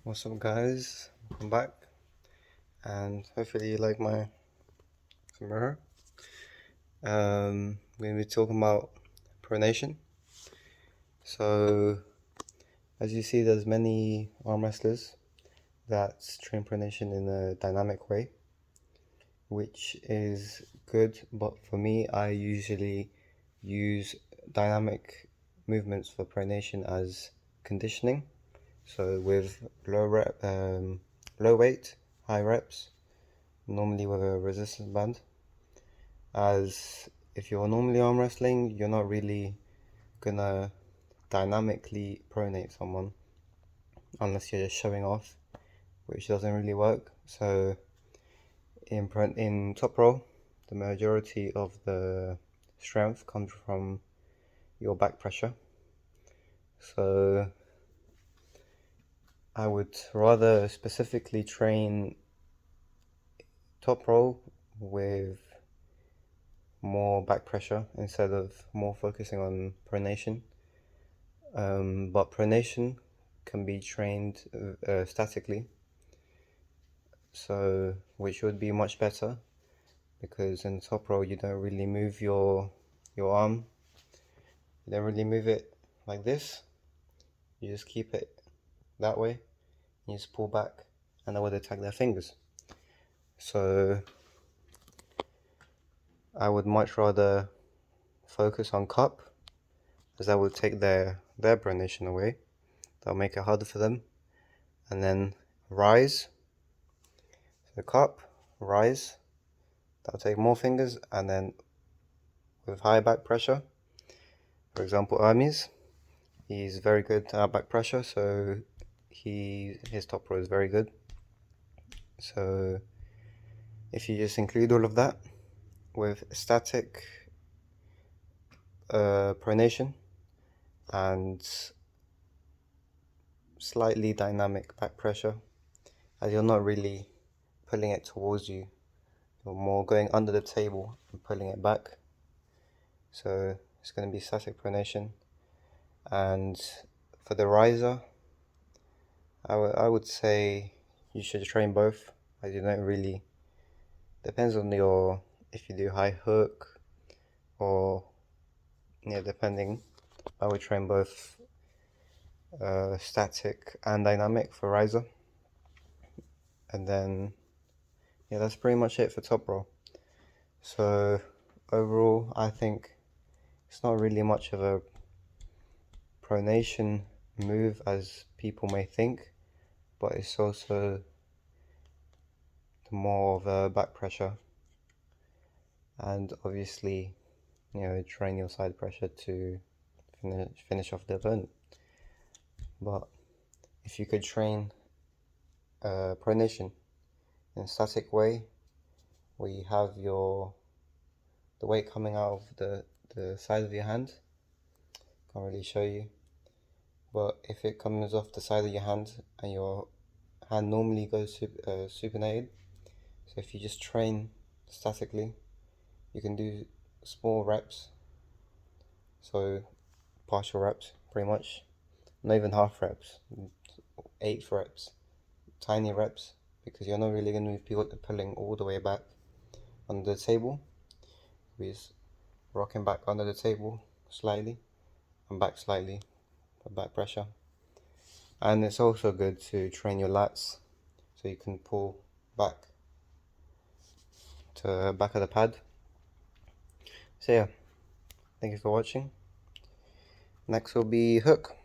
What's up, guys? I'm back, and hopefully you like my mirror. We're going to be talking about pronation. So, as you see, there's many arm wrestlers that train pronation in a dynamic way, which is good. But for me, I usually use dynamic movements for pronation as conditioning. So with low weight, high reps, normally with a resistance band. As if you're normally arm wrestling, you're not really gonna dynamically pronate someone unless you're just showing off, which doesn't really work. So in top row, the majority of the strength comes from your back pressure. So I would rather specifically train top row with more back pressure instead of more focusing on pronation. But pronation can be trained statically, so which would be much better because in top row you don't really move your arm. You don't really move it like this. You just keep it that way. You just pull back, and that would attack their fingers. So I would much rather focus on cup, as that would take their pronation away. That'll make it harder for them. And then rise. So cup, rise. That'll take more fingers, and then with high back pressure, for example, Hermes, he's very good at back pressure, so his top row is very good. So if you just include all of that with static pronation and slightly dynamic back pressure, as you're not really pulling it towards you, you're more going under the table and pulling it back. So it's going to be static pronation. And for the riser, I would say you should train both, as you don't really, depends on if you do high hook or, depending. I would train both static and dynamic for riser. And then, that's pretty much it for top row. So overall, I think it's not really much of a pronation move as people may think, but it's also more of a back pressure, and obviously train your side pressure to finish off the opponent. But if you could train pronation in a static way, where you have the weight coming out of the side of your hand, can't really show you, but if it comes off the side of your hand and your hand normally goes supinated, so if you just train statically, you can do small reps, so partial reps pretty much, not even half reps, 8 reps, tiny reps, because you're not really going to be pulling all the way back under the table. We're just rocking back under the table slightly and back slightly for back pressure. And it's also good to train your lats, so you can pull back to the back of the pad. So yeah, thank you for watching. Next will be hook.